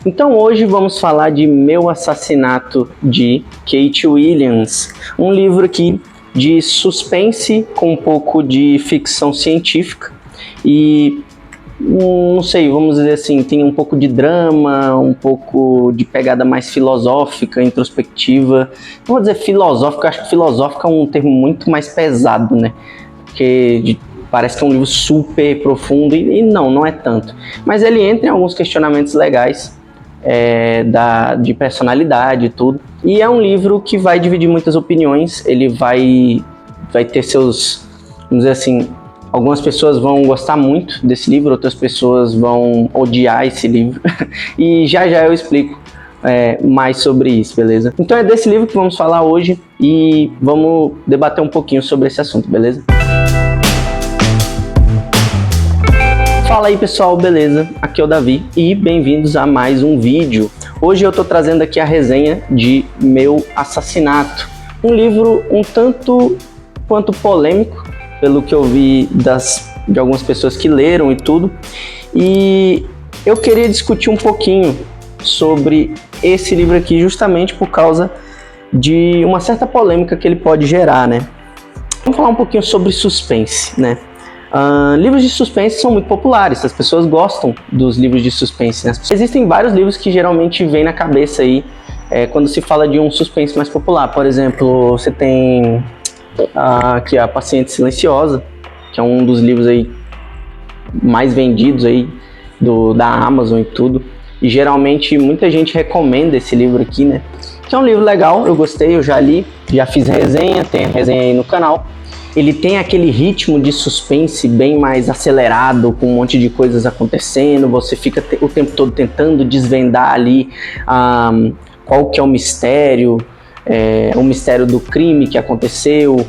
Então hoje vamos falar de Meu Assassinato, de Kate Williams, um livro aqui de suspense com um pouco de ficção científica e, não sei, vamos dizer assim, tem um pouco de drama, um pouco de pegada mais filosófica, introspectiva. Não vou dizer filosófica, acho que filosófica é um termo muito mais pesado, né? Porque parece que é um livro super profundo e não é tanto. Mas ele entra em alguns questionamentos legais. De personalidade e tudo. E é um livro que vai dividir muitas opiniões, ele vai ter seus, vamos dizer assim, algumas pessoas vão gostar muito desse livro, outras pessoas vão odiar esse livro. E já eu explico mais sobre isso, beleza? Então é desse livro que vamos falar hoje e vamos debater um pouquinho sobre esse assunto, beleza? Fala aí pessoal, beleza? Aqui é o Davi e bem-vindos a mais um vídeo. Hoje eu tô trazendo aqui a resenha de Meu Assassinato, um livro um tanto quanto polêmico, pelo que eu vi de algumas pessoas que leram e tudo, e eu queria discutir um pouquinho sobre esse livro aqui justamente por causa de uma certa polêmica que ele pode gerar, né? Vamos falar um pouquinho sobre suspense, né? Livros de suspense são muito populares, as pessoas gostam dos livros de suspense, né? Existem vários livros que geralmente vêm na cabeça aí quando se fala de um suspense mais popular. Por exemplo, você tem aqui A Paciente Silenciosa, que é um dos livros aí mais vendidos aí da Amazon e tudo, e geralmente muita gente recomenda esse livro aqui, né? Que é um livro legal, eu gostei, eu já li, já fiz resenha, tem a resenha aí no canal. Ele tem aquele ritmo de suspense bem mais acelerado, com um monte de coisas acontecendo, você fica o tempo todo tentando desvendar ali qual que é o mistério do crime que aconteceu,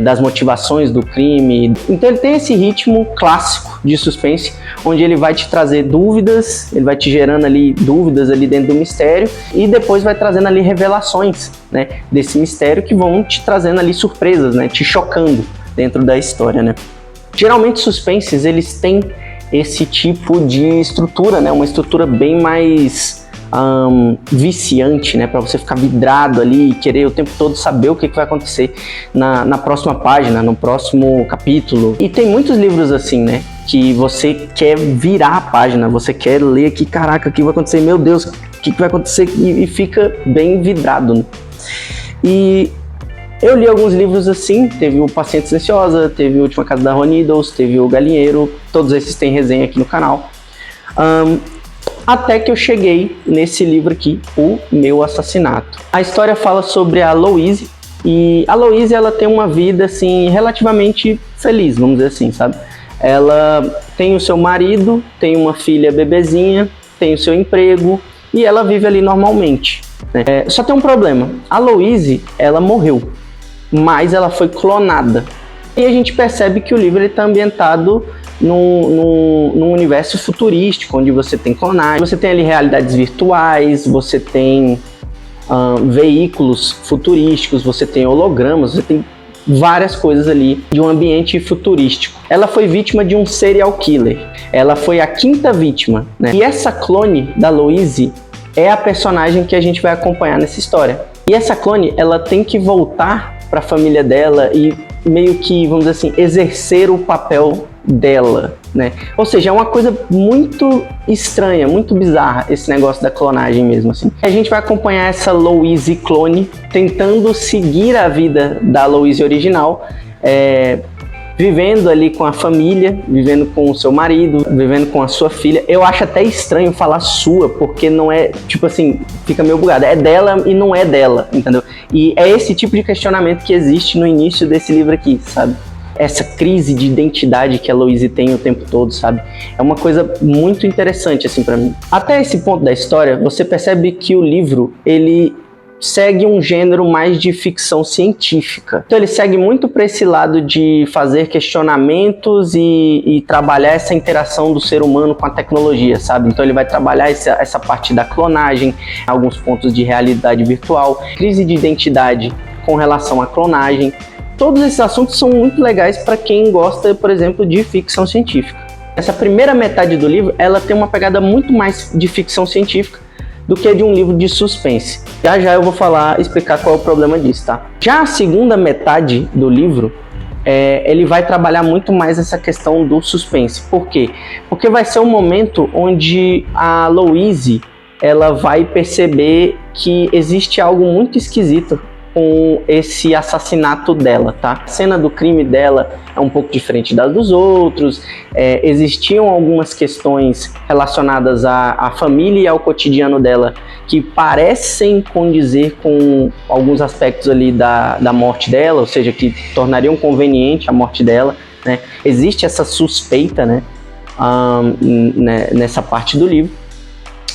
das motivações do crime. Então ele tem esse ritmo clássico de suspense, onde ele vai te trazer dúvidas, ele vai te gerando ali dúvidas ali dentro do mistério, e depois vai trazendo ali revelações, né, desse mistério que vão te trazendo ali surpresas, né, te chocando dentro da história, né. Geralmente suspenses, eles têm esse tipo de estrutura, né, uma estrutura bem mais viciante, né, para você ficar vidrado ali e querer o tempo todo saber o que vai acontecer na próxima página, no próximo capítulo. E tem muitos livros assim, né, que você quer virar a página, você quer ler aqui, caraca, o que vai acontecer, meu Deus, o que vai acontecer, e fica bem vidrado, né? E eu li alguns livros assim, teve o Paciente Silenciosa, teve o Última Casa da Rua Needles, teve o Galinheiro, todos esses têm resenha aqui no canal. Até que eu cheguei nesse livro aqui, O Meu Assassinato. A história fala sobre a Louise, e a Louise, ela tem uma vida assim relativamente feliz, vamos dizer assim, sabe? Ela tem o seu marido, tem uma filha bebezinha, tem o seu emprego e ela vive ali normalmente, né? Só tem um problema, a Louise, ela morreu, mas ela foi clonada. E a gente percebe que o livro está ambientado num universo futurístico, onde você tem clonagem, você tem ali realidades virtuais, você tem veículos futurísticos, você tem hologramas, você tem várias coisas ali de um ambiente futurístico. Ela foi vítima de um serial killer, ela foi a 5ª vítima, né? E essa clone da Louise é a personagem que a gente vai acompanhar nessa história. E essa clone, ela tem que voltar para a família dela e meio que, vamos dizer assim, exercer o papel dela, né? Ou seja, é uma coisa muito estranha, muito bizarra esse negócio da clonagem mesmo, assim. A gente vai acompanhar essa Louise clone tentando seguir a vida da Louise original, vivendo ali com a família, vivendo com o seu marido, vivendo com a sua filha. Eu acho até estranho falar sua, porque não é, tipo assim, fica meio bugado. É dela e não é dela, entendeu? E é esse tipo de questionamento que existe no início desse livro aqui, sabe? Essa crise de identidade que a Louise tem o tempo todo, sabe? É uma coisa muito interessante, assim, pra mim. Até esse ponto da história, você percebe que o livro, ele segue um gênero mais de ficção científica. Então ele segue muito para esse lado de fazer questionamentos e trabalhar essa interação do ser humano com a tecnologia, sabe? Então ele vai trabalhar essa parte da clonagem, alguns pontos de realidade virtual, crise de identidade com relação à clonagem. Todos esses assuntos são muito legais para quem gosta, por exemplo, de ficção científica. Essa primeira metade do livro, ela tem uma pegada muito mais de ficção científica do que de um livro de suspense. Já já eu vou explicar qual é o problema disso, tá? Já a segunda metade do livro, ele vai trabalhar muito mais essa questão do suspense. Por quê? Porque vai ser um momento onde a Louise, ela vai perceber que existe algo muito esquisito com esse assassinato dela, tá? A cena do crime dela é um pouco diferente das dos outros, existiam algumas questões relacionadas à família e ao cotidiano dela que parecem condizer com alguns aspectos ali da morte dela, ou seja, que tornariam conveniente a morte dela, né? Existe essa suspeita, né, nessa parte do livro,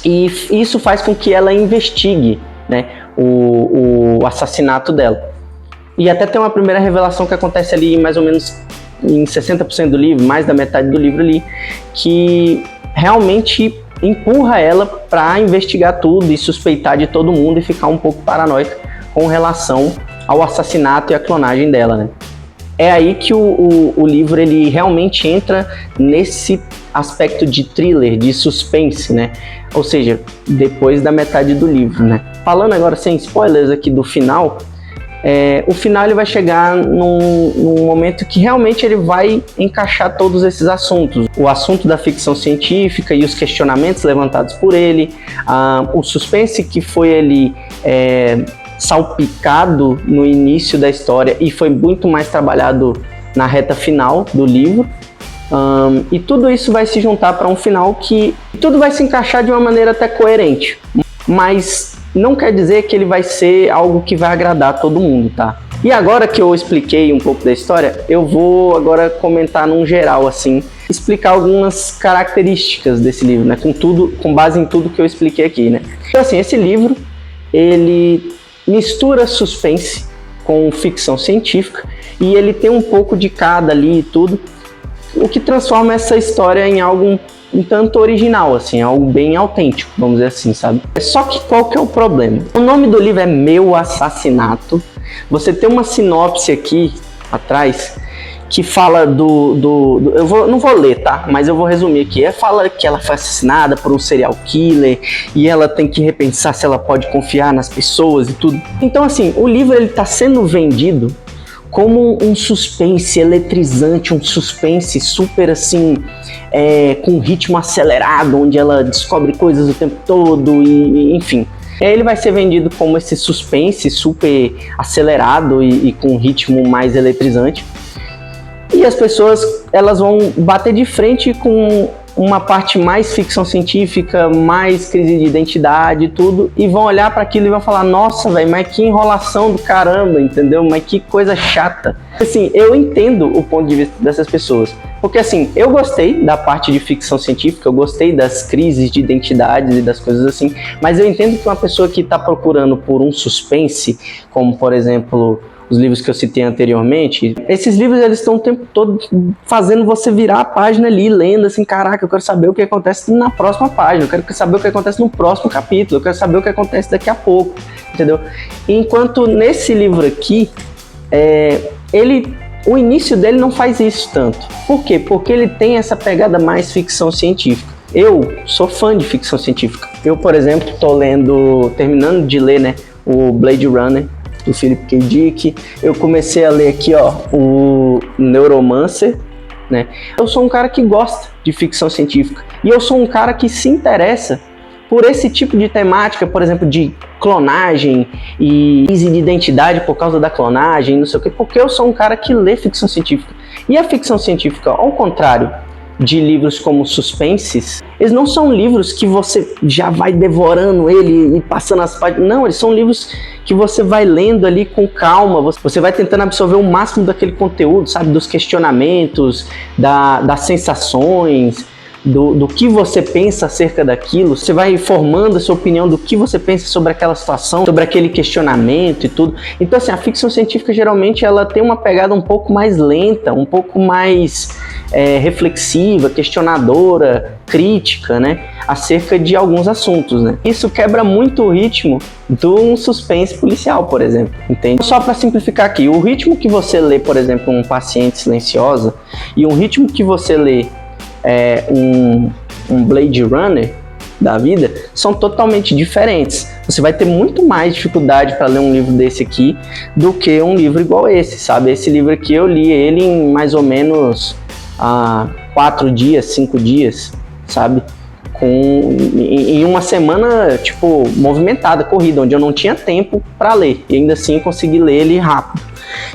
e isso faz com que ela investigue, né, o assassinato dela. E até tem uma primeira revelação que acontece ali mais ou menos em 60% do livro, mais da metade do livro ali, que realmente empurra ela para investigar tudo e suspeitar de todo mundo e ficar um pouco paranoica com relação ao assassinato e a clonagem dela, né? É aí que o livro ele realmente entra nesse aspecto de thriller, de suspense, né? Ou seja, depois da metade do livro, né? Falando agora sem spoilers aqui do final, o final ele vai chegar num momento que realmente ele vai encaixar todos esses assuntos. O assunto da ficção científica e os questionamentos levantados por ele, o suspense que foi ele salpicado no início da história e foi muito mais trabalhado na reta final do livro. E tudo isso vai se juntar para um final que tudo vai se encaixar de uma maneira até coerente, mas não quer dizer que ele vai ser algo que vai agradar todo mundo, tá? E agora que eu expliquei um pouco da história, eu vou agora comentar num geral, assim, explicar algumas características desse livro, né? Com base em tudo que eu expliquei aqui, né? Então, assim, esse livro, ele mistura suspense com ficção científica e ele tem um pouco de cada ali e tudo, o que transforma essa história em algo um tanto original, assim, algo bem autêntico, vamos dizer assim, sabe? Só que qual que é o problema? O nome do livro é Meu Assassinato. Você tem uma sinopse aqui atrás que fala não vou ler, tá? Mas eu vou resumir aqui. Fala que ela foi assassinada por um serial killer e ela tem que repensar se ela pode confiar nas pessoas e tudo. Então, assim, o livro ele tá sendo vendido como um suspense eletrizante, um suspense super assim, com ritmo acelerado, onde ela descobre coisas o tempo todo e enfim. Ele vai ser vendido como esse suspense super acelerado e com um ritmo mais eletrizante. E as pessoas elas vão bater de frente com uma parte mais ficção científica, mais crise de identidade e tudo, e vão olhar para aquilo e vão falar: nossa, velho, mas que enrolação do caramba, entendeu? Mas que coisa chata. Assim, eu entendo o ponto de vista dessas pessoas, porque assim, eu gostei da parte de ficção científica, eu gostei das crises de identidades e das coisas assim, mas eu entendo que uma pessoa que está procurando por um suspense, como por exemplo os livros que eu citei anteriormente, esses livros eles estão o tempo todo fazendo você virar a página ali, lendo assim, caraca, eu quero saber o que acontece na próxima página, eu quero saber o que acontece no próximo capítulo, eu quero saber o que acontece daqui a pouco, entendeu? Enquanto nesse livro aqui, o início dele não faz isso tanto. Por quê? Porque ele tem essa pegada mais ficção científica. Eu sou fã de ficção científica. Eu, por exemplo, tô terminando de ler, né, o Blade Runner, do Philip K. Dick. Eu comecei a ler aqui, ó, o Neuromancer, né? Eu sou um cara que gosta de ficção científica e eu sou um cara que se interessa por esse tipo de temática, por exemplo, de clonagem e crise de identidade por causa da clonagem, não sei o quê, porque eu sou um cara que lê ficção científica. E a ficção científica, ao contrário de livros como suspenses, eles não são livros que você já vai devorando ele e passando as páginas. Não, eles são livros que você vai lendo ali com calma, você vai tentando absorver o máximo daquele conteúdo, sabe? Dos questionamentos, das sensações, do que você pensa acerca daquilo. Você vai formando a sua opinião do que você pensa sobre aquela situação, sobre aquele questionamento e tudo. Então, assim, a ficção científica geralmente ela tem uma pegada um pouco mais lenta, um pouco mais reflexiva, questionadora, crítica, né, acerca de alguns assuntos, né. Isso quebra muito o ritmo de um suspense policial, por exemplo, entende? Só para simplificar aqui, o ritmo que você lê, por exemplo, Um Paciente Silenciosa, e um ritmo que você lê um Blade Runner da vida, são totalmente diferentes. Você vai ter muito mais dificuldade para ler um livro desse aqui do que um livro igual esse, sabe? Esse livro aqui eu li ele em mais ou menos 4 dias, 5 dias, sabe? Em uma semana, tipo, movimentada, corrida, onde eu não tinha tempo para ler, e ainda assim consegui ler ele rápido.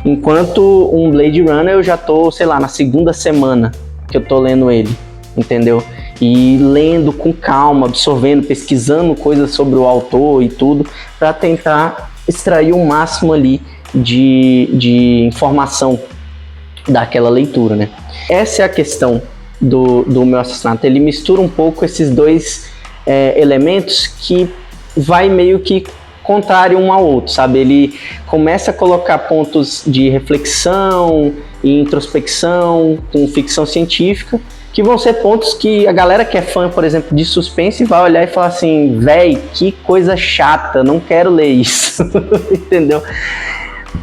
Enquanto um Blade Runner eu já tô, sei lá, na segunda semana que eu tô lendo ele, entendeu? E lendo com calma, absorvendo, pesquisando coisas sobre o autor e tudo, para tentar extrair o máximo ali de informação daquela leitura, né? Essa é a questão do Meu Assassinato. Ele mistura um pouco esses dois elementos que vai meio que contrário um ao outro, sabe? Ele começa a colocar pontos de reflexão e introspecção com ficção científica, que vão ser pontos que a galera que é fã, por exemplo, de suspense vai olhar e falar assim, véi, que coisa chata, não quero ler isso, entendeu?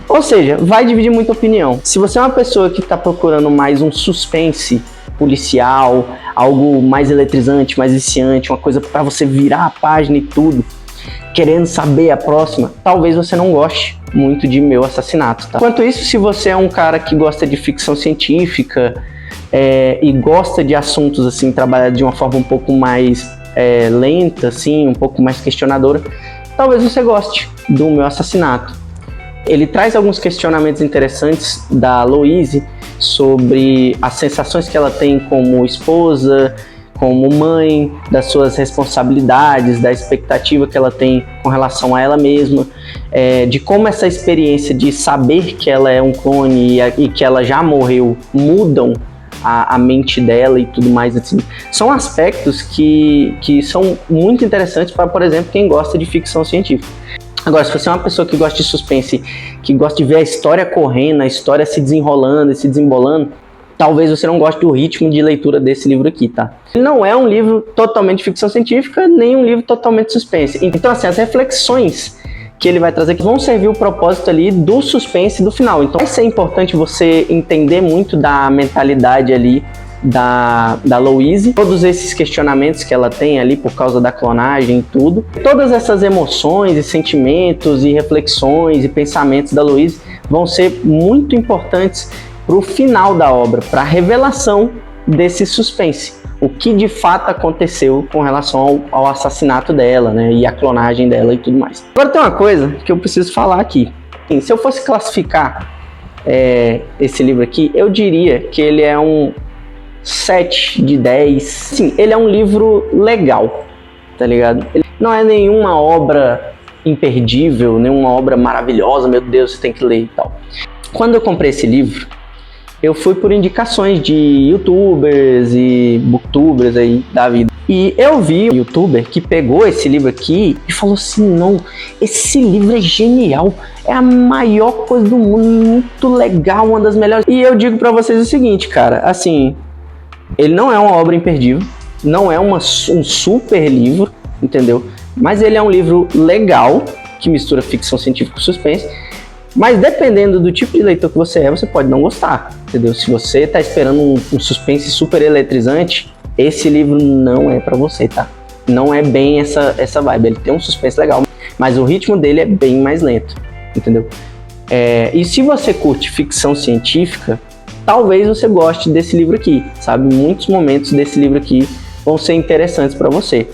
Ou seja, vai dividir muita opinião. Se você é uma pessoa que está procurando mais um suspense policial, algo mais eletrizante, mais viciante, uma coisa para você virar a página e tudo, querendo saber a próxima, talvez você não goste muito de Meu Assassinato, tá? Enquanto isso, se você é um cara que gosta de ficção científica e gosta de assuntos assim, trabalhados de uma forma um pouco mais lenta, assim, um pouco mais questionadora, talvez você goste do Meu Assassinato. Ele traz alguns questionamentos interessantes da Louise sobre as sensações que ela tem como esposa, como mãe, das suas responsabilidades, da expectativa que ela tem com relação a ela mesma, de como essa experiência de saber que ela é um clone e que ela já morreu mudam a mente dela e tudo mais, assim. São aspectos que são muito interessantes para, por exemplo, quem gosta de ficção científica. Agora, se você é uma pessoa que gosta de suspense, que gosta de ver a história correndo, a história se desenrolando e se desembolando, talvez você não goste do ritmo de leitura desse livro aqui, tá? Ele não é um livro totalmente de ficção científica, nem um livro totalmente de suspense. Então, assim, as reflexões que ele vai trazer que vão servir o propósito ali do suspense do final. Então, vai ser importante você entender muito da mentalidade ali da Louise, todos esses questionamentos que ela tem ali por causa da clonagem e tudo. Todas essas emoções e sentimentos e reflexões e pensamentos da Louise vão ser muito importantes para o final da obra, para a revelação desse suspense. O que de fato aconteceu com relação ao assassinato dela, né, e a clonagem dela e tudo mais. Agora tem uma coisa que eu preciso falar aqui. Se eu fosse classificar esse livro aqui, eu diria que ele é um 7 de 10. Sim, ele é um livro legal, tá ligado? Ele não é nenhuma obra imperdível, nenhuma obra maravilhosa, meu Deus, você tem que ler e tal. Quando eu comprei esse livro, eu fui por indicações de youtubers e booktubers aí da vida. E eu vi um youtuber que pegou esse livro aqui e falou assim, não, esse livro é genial, é a maior coisa do mundo, muito legal, uma das melhores. E eu digo pra vocês o seguinte, cara, assim, ele não é uma obra imperdível, não é um super livro, entendeu? Mas ele é um livro legal, que mistura ficção científica com suspense. Mas dependendo do tipo de leitor que você é, você pode não gostar, entendeu? Se você tá esperando um suspense super eletrizante, esse livro não é pra você, tá? Não é bem essa vibe. Ele tem um suspense legal, mas o ritmo dele é bem mais lento, entendeu? E se você curte ficção científica, talvez você goste desse livro aqui, sabe? Muitos momentos desse livro aqui vão ser interessantes pra você.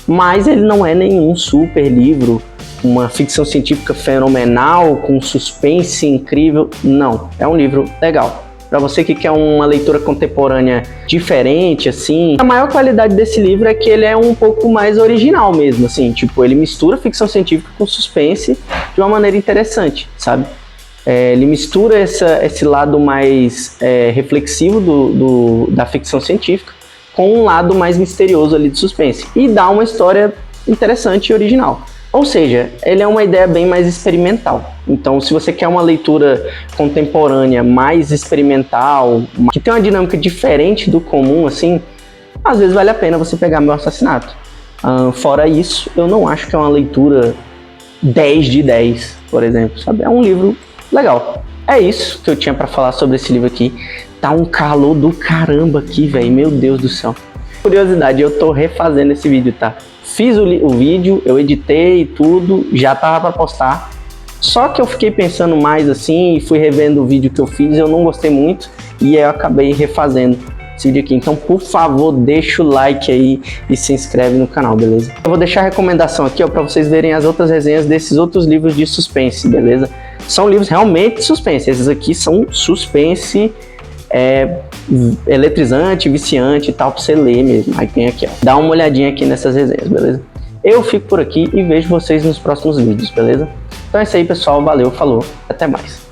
Mas ele não é nenhum super livro, uma ficção científica fenomenal, com suspense incrível. Não, é um livro legal. Para você que quer uma leitura contemporânea diferente, assim, a maior qualidade desse livro é que ele é um pouco mais original mesmo, assim, tipo, ele mistura ficção científica com suspense de uma maneira interessante, sabe? Ele mistura esse lado mais reflexivo da ficção científica com um lado mais misterioso ali de suspense e dá uma história interessante e original. Ou seja, ele é uma ideia bem mais experimental. Então, se você quer uma leitura contemporânea mais experimental, que tem uma dinâmica diferente do comum, assim, às vezes vale a pena você pegar Meu Assassinato. Fora isso, eu não acho que é uma leitura 10 de 10, por exemplo, sabe? É um livro legal. É isso que eu tinha para falar sobre esse livro aqui. tá um calor do caramba aqui, velho. Meu Deus do céu. Curiosidade, eu tô refazendo esse vídeo, tá? Fiz o vídeo, eu editei tudo, já tava pra postar. Só que eu fiquei pensando mais assim e fui revendo o vídeo que eu fiz, eu não gostei muito e eu acabei refazendo esse vídeo aqui. Então, por favor, deixa o like aí e se inscreve no canal, beleza? Eu vou deixar a recomendação aqui, ó, pra vocês verem as outras resenhas desses outros livros de suspense, beleza? São livros realmente de suspense, esses aqui são suspense eletrizante, viciante e tal, pra você ler mesmo. Aí tem aqui, ó, dá uma olhadinha aqui nessas resenhas, beleza? Eu fico por aqui e vejo vocês nos próximos vídeos, beleza? Então é isso aí, pessoal, valeu, falou, até mais.